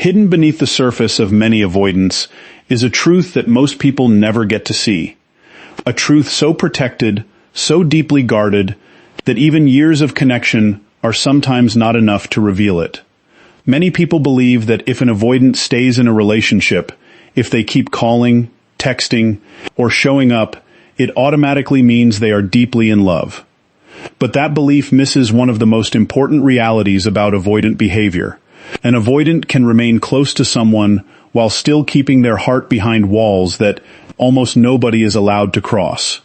Hidden beneath the surface of many avoidants is a truth that most people never get to see. A truth so protected, so deeply guarded, that even years of connection are sometimes not enough to reveal it. Many people believe that if an avoidant stays in a relationship, if they keep calling, texting, or showing up, it automatically means they are deeply in love. But that belief misses one of the most important realities about avoidant behavior. An avoidant can remain close to someone while still keeping their heart behind walls that almost nobody is allowed to cross.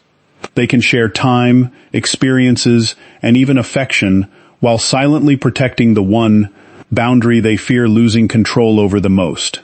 They can share time, experiences, and even affection while silently protecting the one boundary they fear losing control over the most.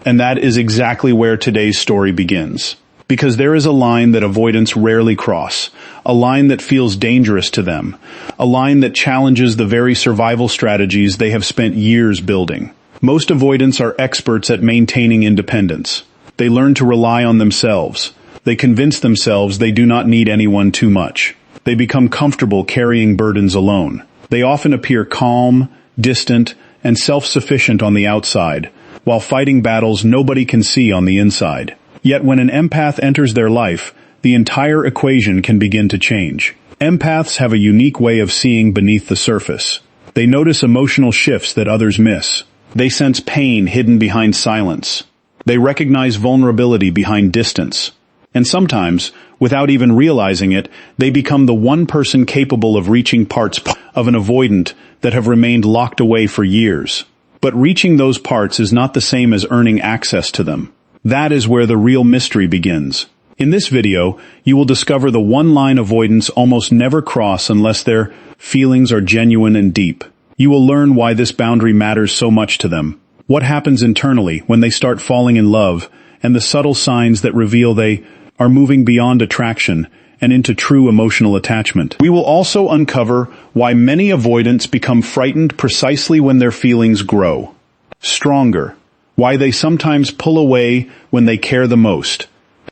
And that is exactly where today's story begins. Because there is a line that avoidants rarely cross, a line that feels dangerous to them, a line that challenges the very survival strategies they have spent years building. Most avoidants are experts at maintaining independence. They learn to rely on themselves. They convince themselves they do not need anyone too much. They become comfortable carrying burdens alone. They often appear calm, distant, and self-sufficient on the outside, while fighting battles nobody can see on the inside. Yet when an empath enters their life, the entire equation can begin to change. Empaths have a unique way of seeing beneath the surface. They notice emotional shifts that others miss. They sense pain hidden behind silence. They recognize vulnerability behind distance. And sometimes, without even realizing it, they become the one person capable of reaching parts of an avoidant that have remained locked away for years. But reaching those parts is not the same as earning access to them. That is where the real mystery begins. In this video, you will discover the one line avoidants almost never cross unless their feelings are genuine and deep. You will learn why this boundary matters so much to them, what happens internally when they start falling in love, and the subtle signs that reveal they are moving beyond attraction and into true emotional attachment. We will also uncover why many avoidants become frightened precisely when their feelings grow stronger, why they sometimes pull away when they care the most,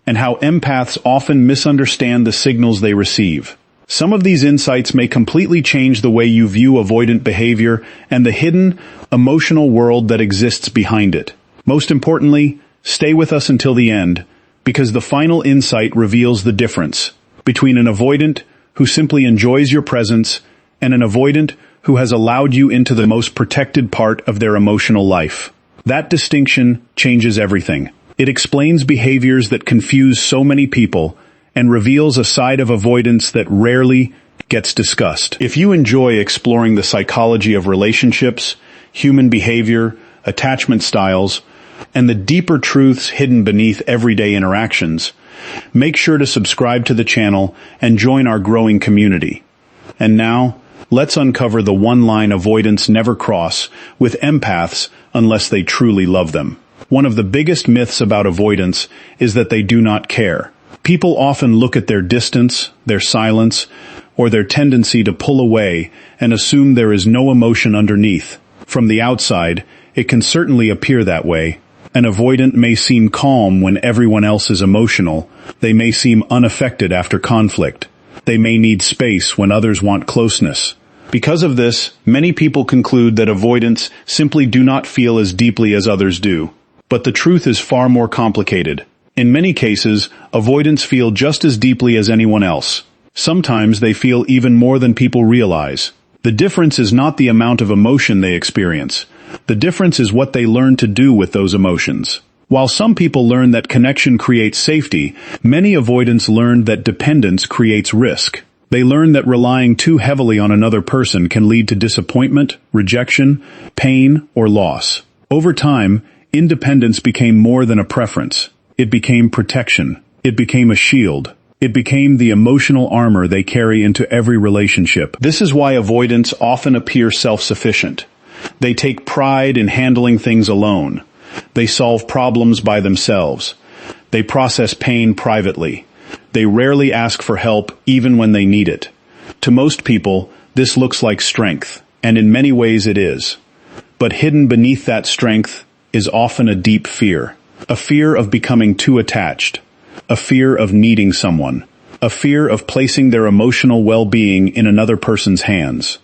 and how empaths often misunderstand the signals they receive. Some of these insights may completely change the way you view avoidant behavior and the hidden, emotional world that exists behind it. Most importantly, stay with us until the end, because the final insight reveals the difference between an avoidant who simply enjoys your presence and an avoidant who has allowed you into the most protected part of their emotional life. That distinction changes everything. It explains behaviors that confuse so many people and reveals a side of avoidance that rarely gets discussed. If you enjoy exploring the psychology of relationships, human behavior, attachment styles, and the deeper truths hidden beneath everyday interactions, make sure to subscribe to the channel and join our growing community. And now, let's uncover the one line avoidants never cross with empaths unless they truly love them. One of the biggest myths about avoidance is that they do not care. People often look at their distance, their silence, or their tendency to pull away and assume there is no emotion underneath. From the outside, it can certainly appear that way. An avoidant may seem calm when everyone else is emotional. They may seem unaffected after conflict. They may need space when others want closeness. Because of this, many people conclude that avoidants simply do not feel as deeply as others do. But the truth is far more complicated. In many cases, avoidants feel just as deeply as anyone else. Sometimes they feel even more than people realize. The difference is not the amount of emotion they experience. The difference is what they learn to do with those emotions. While some people learn that connection creates safety, many avoidants learn that dependence creates risk. They learn that relying too heavily on another person can lead to disappointment, rejection, pain, or loss. Over time, independence became more than a preference. It became protection. It became a shield. It became the emotional armor they carry into every relationship. This is why avoidants often appear self-sufficient. They take pride in handling things alone. They solve problems by themselves. They process pain privately. They rarely ask for help even when they need it. To most people, this looks like strength, and in many ways it is. But hidden beneath that strength is often a deep fear. A fear of becoming too attached. A fear of needing someone. A fear of placing their emotional well-being in another person's hands.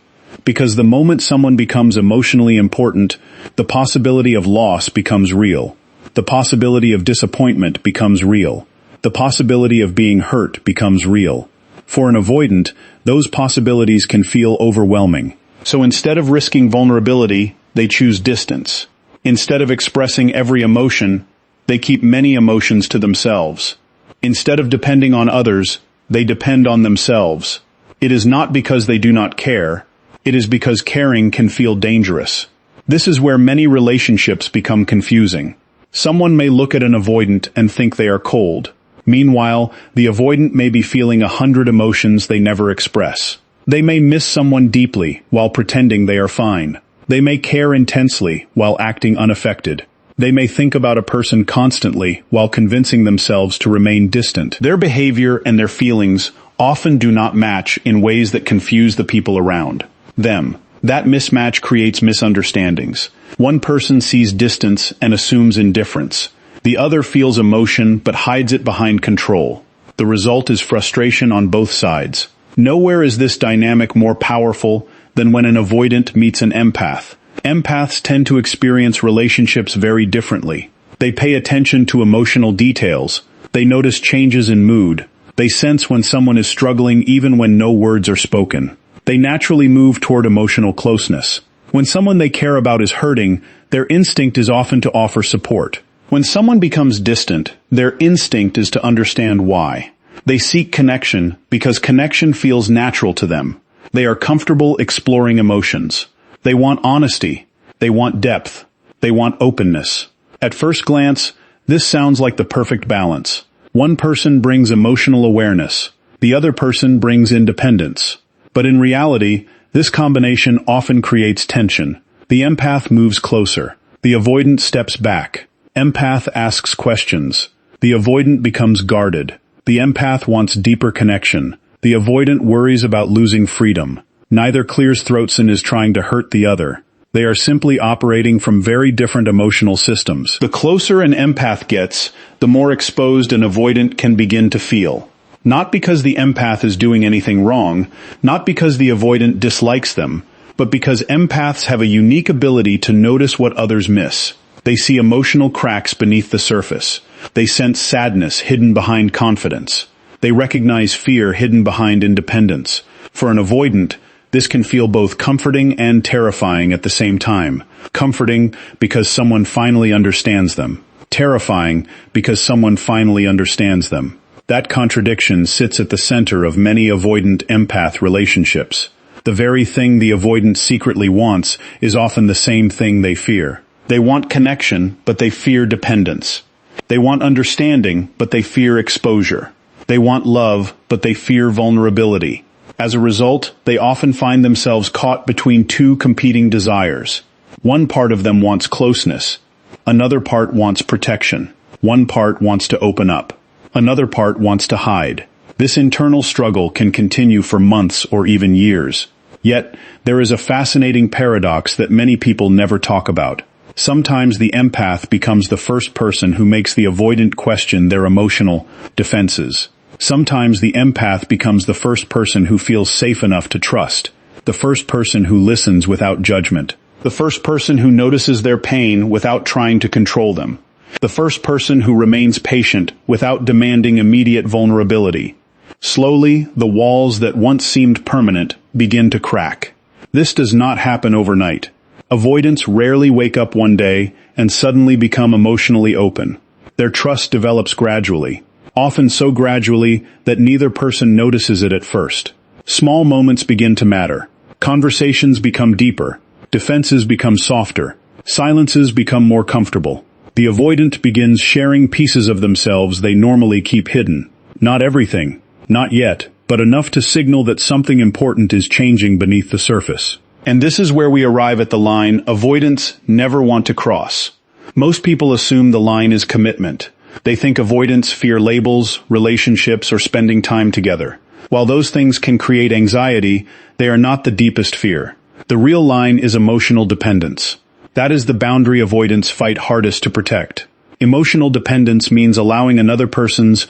Because the moment someone becomes emotionally important, the possibility of loss becomes real. The possibility of disappointment becomes real. The possibility of being hurt becomes real. For an avoidant, those possibilities can feel overwhelming. So instead of risking vulnerability, they choose distance. Instead of expressing every emotion, they keep many emotions to themselves. Instead of depending on others, they depend on themselves. It is not because they do not care. It is because caring can feel dangerous. This is where many relationships become confusing. Someone may look at an avoidant and think they are cold. Meanwhile, the avoidant may be feeling 100 emotions they never express. They may miss someone deeply while pretending they are fine. They may care intensely while acting unaffected. They may think about a person constantly while convincing themselves to remain distant. Their behavior and their feelings often do not match in ways that confuse the people around them. That mismatch creates misunderstandings. One person sees distance and assumes indifference. The other feels emotion but hides it behind control. The result is frustration on both sides. Nowhere is this dynamic more powerful than when an avoidant meets an empath. Empaths tend to experience relationships very differently. They pay attention to emotional details. They notice changes in mood. They sense when someone is struggling even when no words are spoken. They naturally move toward emotional closeness. When someone they care about is hurting, their instinct is often to offer support. When someone becomes distant, their instinct is to understand why. They seek connection because connection feels natural to them. They are comfortable exploring emotions. They want honesty. They want depth. They want openness. At first glance, this sounds like the perfect balance. One person brings emotional awareness. The other person brings independence. But in reality, this combination often creates tension. The empath moves closer. The avoidant steps back. Empath asks questions. The avoidant becomes guarded. The empath wants deeper connection. The avoidant worries about losing freedom. Neither clears throats and is trying to hurt the other. They are simply operating from very different emotional systems. The closer an empath gets, the more exposed an avoidant can begin to feel. Not because the empath is doing anything wrong, not because the avoidant dislikes them, but because empaths have a unique ability to notice what others miss. They see emotional cracks beneath the surface. They sense sadness hidden behind confidence. They recognize fear hidden behind independence. For an avoidant, this can feel both comforting and terrifying at the same time. Comforting because someone finally understands them. Terrifying because someone finally understands them. That contradiction sits at the center of many avoidant-empath relationships. The very thing the avoidant secretly wants is often the same thing they fear. They want connection, but they fear dependence. They want understanding, but they fear exposure. They want love, but they fear vulnerability. As a result, they often find themselves caught between two competing desires. One part of them wants closeness. Another part wants protection. One part wants to open up. Another part wants to hide. This internal struggle can continue for months or even years. Yet, there is a fascinating paradox that many people never talk about. Sometimes the empath becomes the first person who makes the avoidant question their emotional defenses. Sometimes the empath becomes the first person who feels safe enough to trust. The first person who listens without judgment. The first person who notices their pain without trying to control them. The first person who remains patient without demanding immediate vulnerability. Slowly, the walls that once seemed permanent begin to crack. This does not happen overnight. Avoidants rarely wake up one day and suddenly become emotionally open. Their trust develops gradually, often so gradually that neither person notices it at first. Small moments begin to matter. Conversations become deeper. Defenses become softer. Silences become more comfortable. The avoidant begins sharing pieces of themselves they normally keep hidden. Not everything, not yet, but enough to signal that something important is changing beneath the surface. And this is where we arrive at the line avoidants never want to cross. Most people assume the line is commitment. They think avoidants fear labels, relationships, or spending time together. While those things can create anxiety, they are not the deepest fear. The real line is emotional dependence. That is the boundary avoidants fight hardest to protect. Emotional dependence means allowing another person's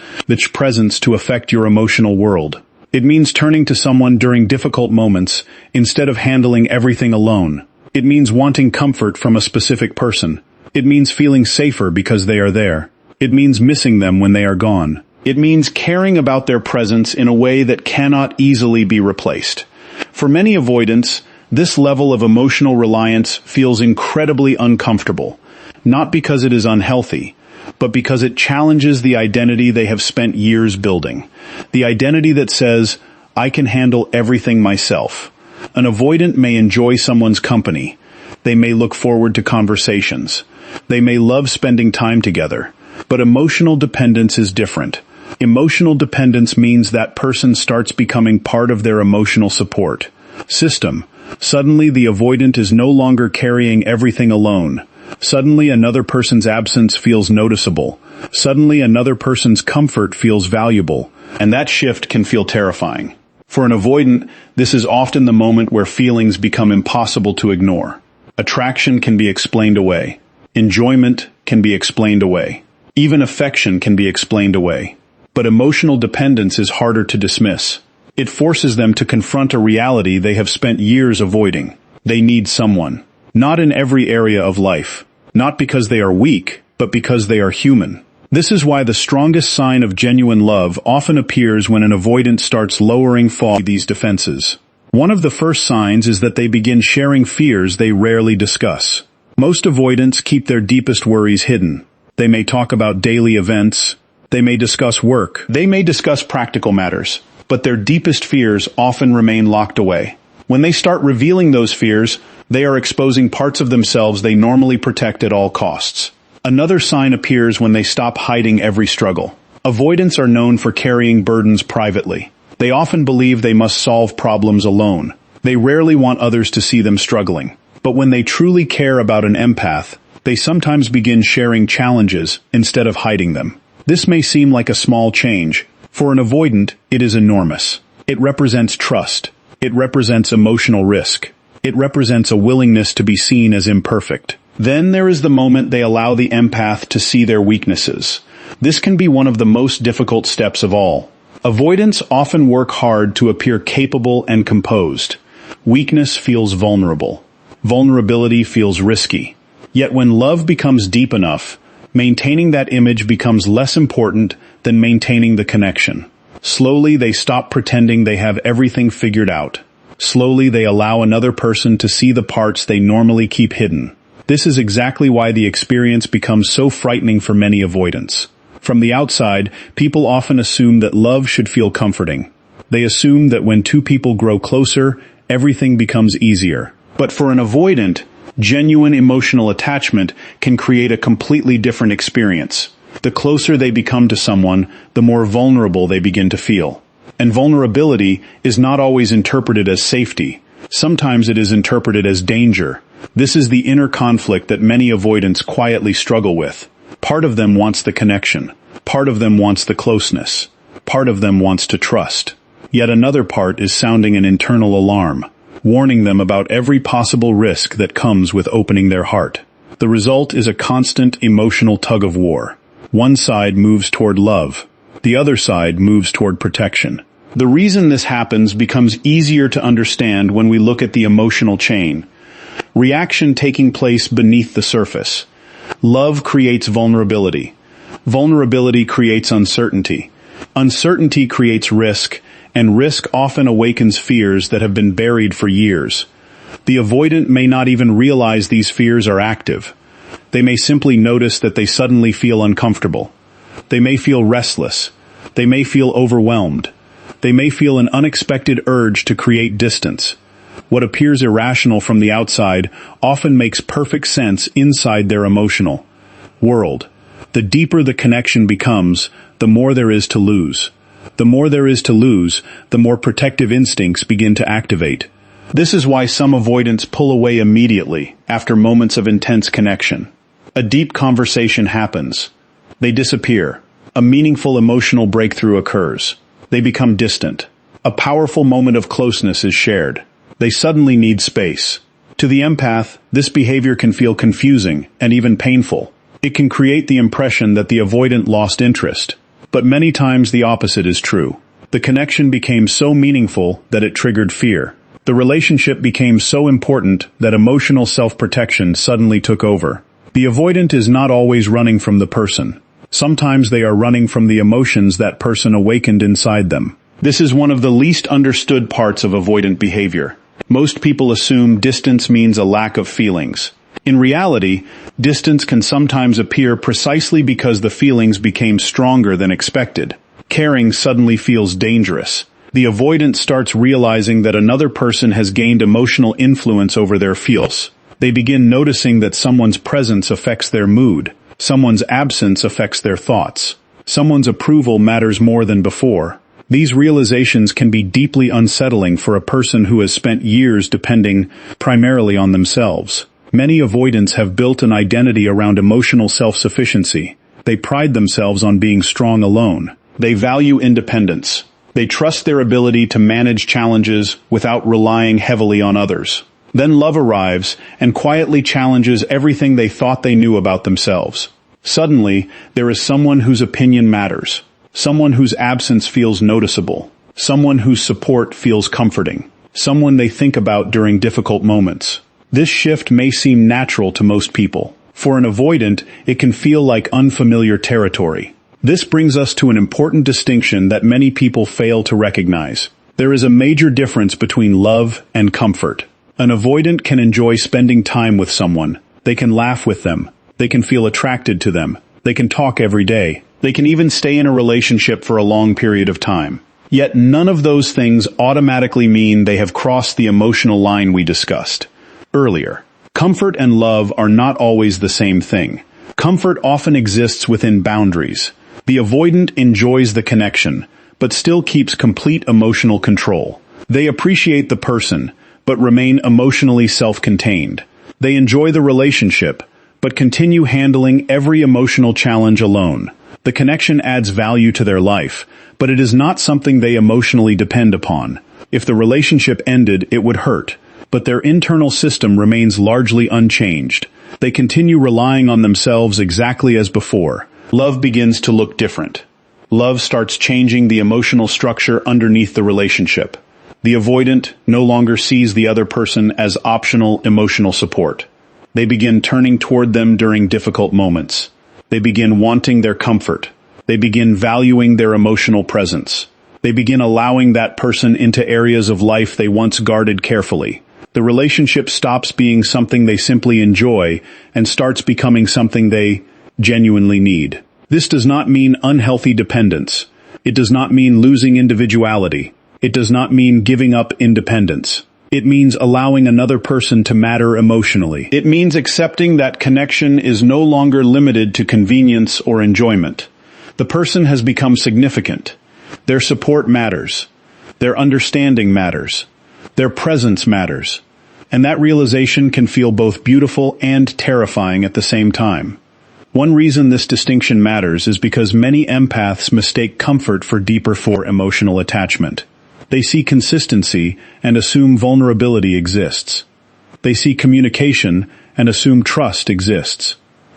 presence to affect your emotional world. It means turning to someone during difficult moments instead of handling everything alone. It means wanting comfort from a specific person. It means feeling safer because they are there. It means missing them when they are gone. It means caring about their presence in a way that cannot easily be replaced. For many avoidants, this level of emotional reliance feels incredibly uncomfortable, not because it is unhealthy, but because it challenges the identity they have spent years building. The identity that says, I can handle everything myself. An avoidant may enjoy someone's company. They may look forward to conversations. They may love spending time together. But emotional dependence is different. Emotional dependence means that person starts becoming part of their emotional support system. Suddenly, the avoidant is no longer carrying everything alone. Suddenly, another person's absence feels noticeable. Suddenly, another person's comfort feels valuable. And that shift can feel terrifying. For an avoidant, this is often the moment where feelings become impossible to ignore. Attraction can be explained away. Enjoyment can be explained away. Even affection can be explained away. But emotional dependence is harder to dismiss. It forces them to confront a reality they have spent years avoiding. They need someone. Not in every area of life. Not because they are weak, but because they are human. This is why the strongest sign of genuine love often appears when an avoidant starts lowering these defenses. One of the first signs is that they begin sharing fears they rarely discuss. Most avoidants keep their deepest worries hidden. They may talk about daily events. They may discuss work. They may discuss practical matters. But their deepest fears often remain locked away. When they start revealing those fears, they are exposing parts of themselves they normally protect at all costs. Another sign appears when they stop hiding every struggle. Avoidants are known for carrying burdens privately. They often believe they must solve problems alone. They rarely want others to see them struggling. But when they truly care about an empath, they sometimes begin sharing challenges instead of hiding them. This may seem like a small change. For an avoidant, it is enormous. It represents trust. It represents emotional risk. It represents a willingness to be seen as imperfect. Then there is the moment they allow the empath to see their weaknesses. This can be one of the most difficult steps of all. Avoidants often work hard to appear capable and composed. Weakness feels vulnerable. Vulnerability feels risky. Yet when love becomes deep enough, maintaining that image becomes less important than maintaining the connection. Slowly, they stop pretending they have everything figured out. Slowly, they allow another person to see the parts they normally keep hidden. This is exactly why the experience becomes so frightening for many avoidants. From the outside, people often assume that love should feel comforting. They assume that when two people grow closer, everything becomes easier. But for an avoidant, genuine emotional attachment can create a completely different experience. The closer they become to someone, the more vulnerable they begin to feel. And vulnerability is not always interpreted as safety. Sometimes it is interpreted as danger. This is the inner conflict that many avoidants quietly struggle with. Part of them wants the connection. Part of them wants the closeness. Part of them wants to trust. Yet another part is sounding an internal alarm, warning them about every possible risk that comes with opening their heart. The result is a constant emotional tug-of-war. One side moves toward love. The other side moves toward protection. The reason this happens becomes easier to understand when we look at the emotional chain. Reaction taking place beneath the surface. Love creates vulnerability. Vulnerability creates uncertainty. Uncertainty creates risk, and risk often awakens fears that have been buried for years. The avoidant may not even realize these fears are active. They may simply notice that they suddenly feel uncomfortable. They may feel restless. They may feel overwhelmed. They may feel an unexpected urge to create distance. What appears irrational from the outside often makes perfect sense inside their emotional world. The deeper the connection becomes, the more there is to lose. The more there is to lose, the more protective instincts begin to activate. This is why some avoidants pull away immediately after moments of intense connection. A deep conversation happens. They disappear. A meaningful emotional breakthrough occurs. They become distant. A powerful moment of closeness is shared. They suddenly need space. To the empath, this behavior can feel confusing and even painful. It can create the impression that the avoidant lost interest. But many times the opposite is true. The connection became so meaningful that it triggered fear. The relationship became so important that emotional self-protection suddenly took over. The avoidant is not always running from the person. Sometimes they are running from the emotions that person awakened inside them. This is one of the least understood parts of avoidant behavior. Most people assume distance means a lack of feelings. In reality, distance can sometimes appear precisely because the feelings became stronger than expected. Caring suddenly feels dangerous. The avoidant starts realizing that another person has gained emotional influence over their feels. They begin noticing that someone's presence affects their mood. Someone's absence affects their thoughts. Someone's approval matters more than before. These realizations can be deeply unsettling for a person who has spent years depending primarily on themselves. Many avoidants have built an identity around emotional self-sufficiency. They pride themselves on being strong alone. They value independence. They trust their ability to manage challenges without relying heavily on others. Then love arrives and quietly challenges everything they thought they knew about themselves. Suddenly, there is someone whose opinion matters. Someone whose absence feels noticeable. Someone whose support feels comforting. Someone they think about during difficult moments. This shift may seem natural to most people. For an avoidant, it can feel like unfamiliar territory. This brings us to an important distinction that many people fail to recognize. There is a major difference between love and comfort. An avoidant can enjoy spending time with someone. They can laugh with them. They can feel attracted to them. They can talk every day. They can even stay in a relationship for a long period of time. Yet none of those things automatically mean they have crossed the emotional line we discussed earlier. Comfort and love are not always the same thing. Comfort often exists within boundaries. The avoidant enjoys the connection, but still keeps complete emotional control. They appreciate the person, but remain emotionally self-contained. They enjoy the relationship, but continue handling every emotional challenge alone. The connection adds value to their life, but it is not something they emotionally depend upon. If the relationship ended, it would hurt, but their internal system remains largely unchanged. They continue relying on themselves exactly as before. Love begins to look different. Love starts changing the emotional structure underneath the relationship. The avoidant no longer sees the other person as optional emotional support. They begin turning toward them during difficult moments. They begin wanting their comfort. They begin valuing their emotional presence. They begin allowing that person into areas of life they once guarded carefully. The relationship stops being something they simply enjoy and starts becoming something they genuinely need. This does not mean unhealthy dependence. It does not mean losing individuality. It does not mean giving up independence. It means allowing another person to matter emotionally. It means accepting that connection is no longer limited to convenience or enjoyment. The person has become significant. Their support matters. Their understanding matters. Their presence matters. And that realization can feel both beautiful and terrifying at the same time. One reason this distinction matters is because many empaths mistake comfort for deeper emotional attachment. They see consistency and assume vulnerability exists. They see communication and assume trust exists.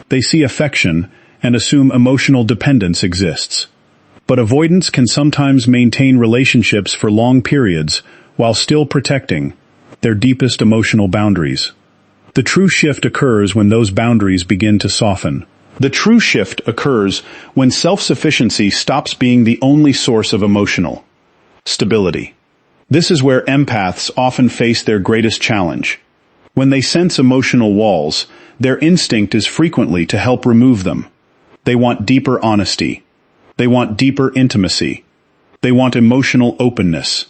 They see affection and assume emotional dependence exists. But avoidants can sometimes maintain relationships for long periods while still protecting their deepest emotional boundaries. The true shift occurs when those boundaries begin to soften. The true shift occurs when self-sufficiency stops being the only source of emotional stability. This is where empaths often face their greatest challenge. When they sense emotional walls, their instinct is frequently to help remove them. They want deeper honesty. They want deeper intimacy. They want emotional openness.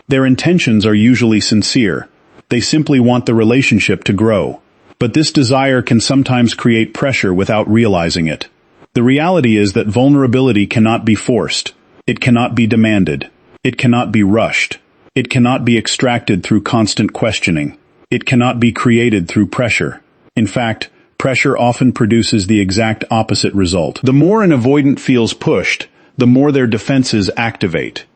Their intentions are usually sincere. They simply want the relationship to grow. But this desire can sometimes create pressure without realizing it. The reality is that vulnerability cannot be forced. It cannot be demanded. It cannot be rushed. It cannot be extracted through constant questioning. It cannot be created through pressure. In fact, pressure often produces the exact opposite result. The more an avoidant feels pushed, the more their defenses activate.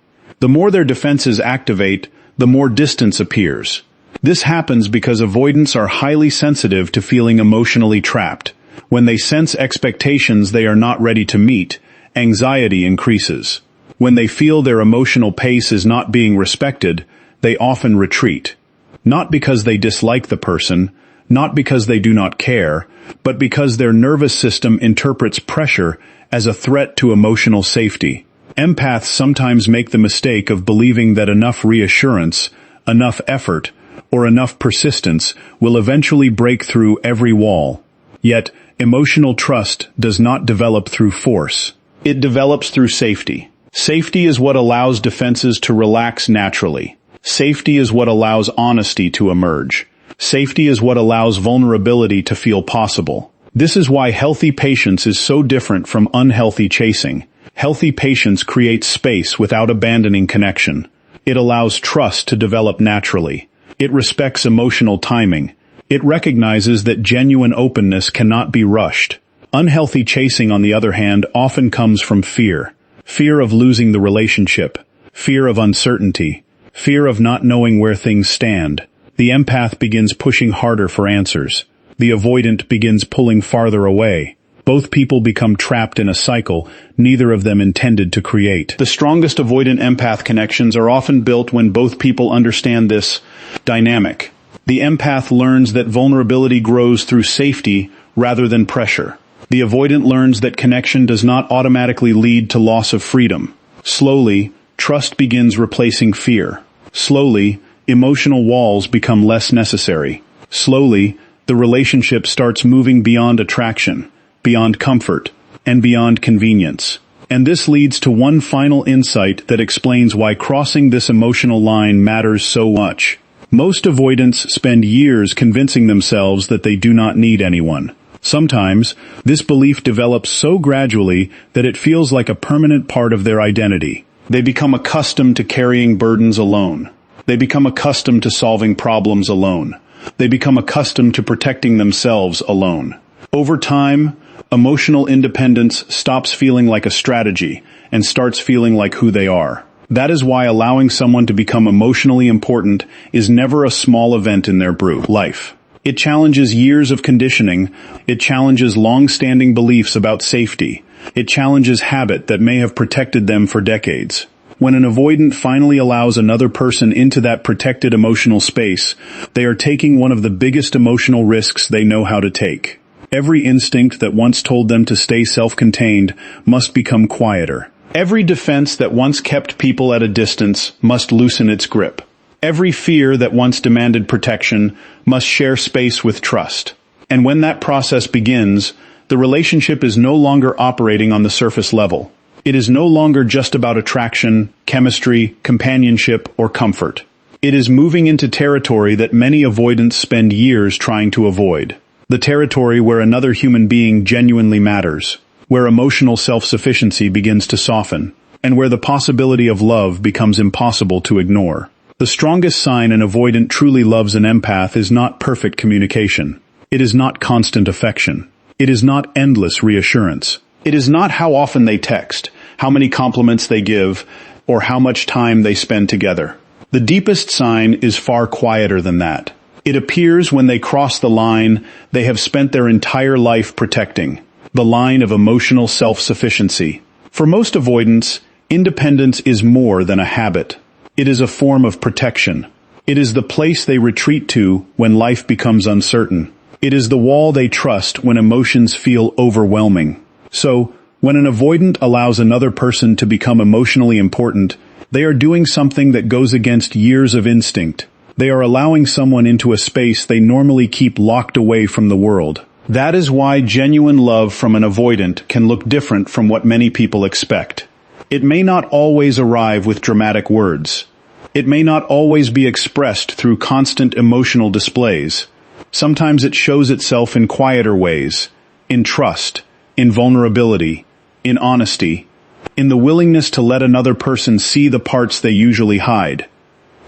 The more their defenses activate, the more distance appears. This happens because avoidants are highly sensitive to feeling emotionally trapped. When they sense expectations they are not ready to meet, anxiety increases. When they feel their emotional pace is not being respected, they often retreat. Not because they dislike the person, not because they do not care, but because their nervous system interprets pressure as a threat to emotional safety. Empaths sometimes make the mistake of believing that enough reassurance, enough effort, or enough persistence will eventually break through every wall. Yet, emotional trust does not develop through force. It develops through safety. Safety is what allows defenses to relax naturally. Safety is what allows honesty to emerge. Safety is what allows vulnerability to feel possible. This is why healthy patience is so different from unhealthy chasing. Healthy patience creates space without abandoning connection. It allows trust to develop naturally. It respects emotional timing. It recognizes that genuine openness cannot be rushed. Unhealthy chasing, on the other hand, often comes from fear. Fear of losing the relationship. Fear of uncertainty. Fear of not knowing where things stand. The empath begins pushing harder for answers. The avoidant begins pulling farther away. Both people become trapped in a cycle neither of them intended to create. The strongest avoidant-empath connections are often built when both people understand this dynamic. The empath learns that vulnerability grows through safety rather than pressure. The avoidant learns that connection does not automatically lead to loss of freedom. Slowly, trust begins replacing fear. Slowly, emotional walls become less necessary. Slowly, the relationship starts moving beyond attraction, beyond comfort, and beyond convenience. And this leads to one final insight that explains why crossing this emotional line matters so much. Most avoidants spend years convincing themselves that they do not need anyone. Sometimes, this belief develops so gradually that it feels like a permanent part of their identity. They become accustomed to carrying burdens alone. They become accustomed to solving problems alone. They become accustomed to protecting themselves alone. Over time, emotional independence stops feeling like a strategy and starts feeling like who they are. That is why allowing someone to become emotionally important is never a small event in their life. It challenges years of conditioning. It challenges long-standing beliefs about safety. It challenges habit that may have protected them for decades. When an avoidant finally allows another person into that protected emotional space, they are taking one of the biggest emotional risks they know how to take. Every instinct that once told them to stay self-contained must become quieter. Every defense that once kept people at a distance must loosen its grip. Every fear that once demanded protection must share space with trust. And when that process begins, the relationship is no longer operating on the surface level. It is no longer just about attraction, chemistry, companionship, or comfort. It is moving into territory that many avoidants spend years trying to avoid. The territory where another human being genuinely matters, where emotional self-sufficiency begins to soften, and where the possibility of love becomes impossible to ignore. The strongest sign an avoidant truly loves an empath is not perfect communication. It is not constant affection. It is not endless reassurance. It is not how often they text, how many compliments they give, or how much time they spend together. The deepest sign is far quieter than that. It appears when they cross the line they have spent their entire life protecting, the line of emotional self-sufficiency. For most avoidants, independence is more than a habit. It is a form of protection. It is the place they retreat to when life becomes uncertain. It is the wall they trust when emotions feel overwhelming. So, when an avoidant allows another person to become emotionally important, they are doing something that goes against years of instinct. They are allowing someone into a space they normally keep locked away from the world. That is why genuine love from an avoidant can look different from what many people expect. It may not always arrive with dramatic words. It may not always be expressed through constant emotional displays. Sometimes it shows itself in quieter ways, in trust, in vulnerability, in honesty, in the willingness to let another person see the parts they usually hide.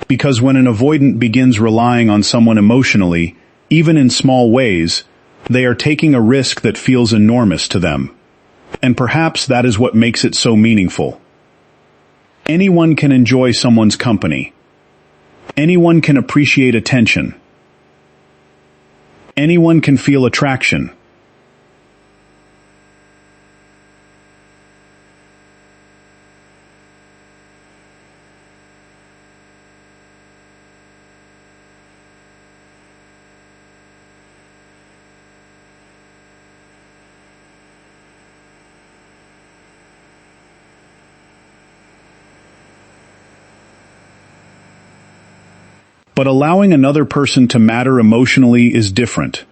Because when an avoidant begins relying on someone emotionally, even in small ways, they are taking a risk that feels enormous to them. And perhaps that is what makes it so meaningful. Anyone can enjoy someone's company. Anyone can appreciate attention. Anyone can feel attraction. But allowing another person to matter emotionally is different.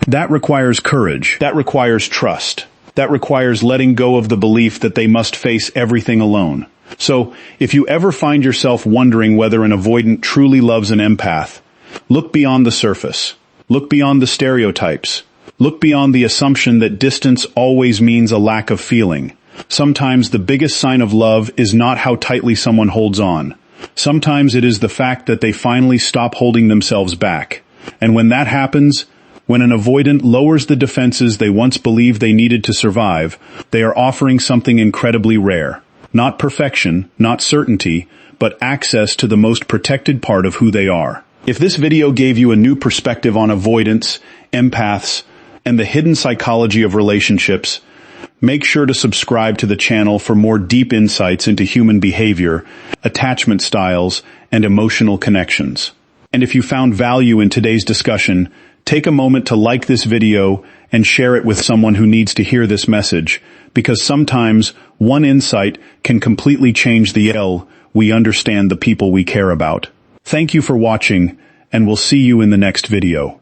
That requires courage. That requires trust. That requires letting go of the belief that they must face everything alone. So, if you ever find yourself wondering whether an avoidant truly loves an empath, look beyond the surface. Look beyond the stereotypes. Look beyond the assumption that distance always means a lack of feeling. Sometimes the biggest sign of love is not how tightly someone holds on. Sometimes it is the fact that they finally stop holding themselves back. And when that happens, when an avoidant lowers the defenses they once believed they needed to survive, they are offering something incredibly rare. Not perfection, not certainty, but access to the most protected part of who they are. If this video gave you a new perspective on avoidance, empaths, and the hidden psychology of relationships, make sure to subscribe to the channel for more deep insights into human behavior, attachment styles, and emotional connections. And if you found value in today's discussion, take a moment to like this video and share it with someone who needs to hear this message, because sometimes one insight can completely change the way we understand the people we care about. Thank you for watching, and we'll see you in the next video.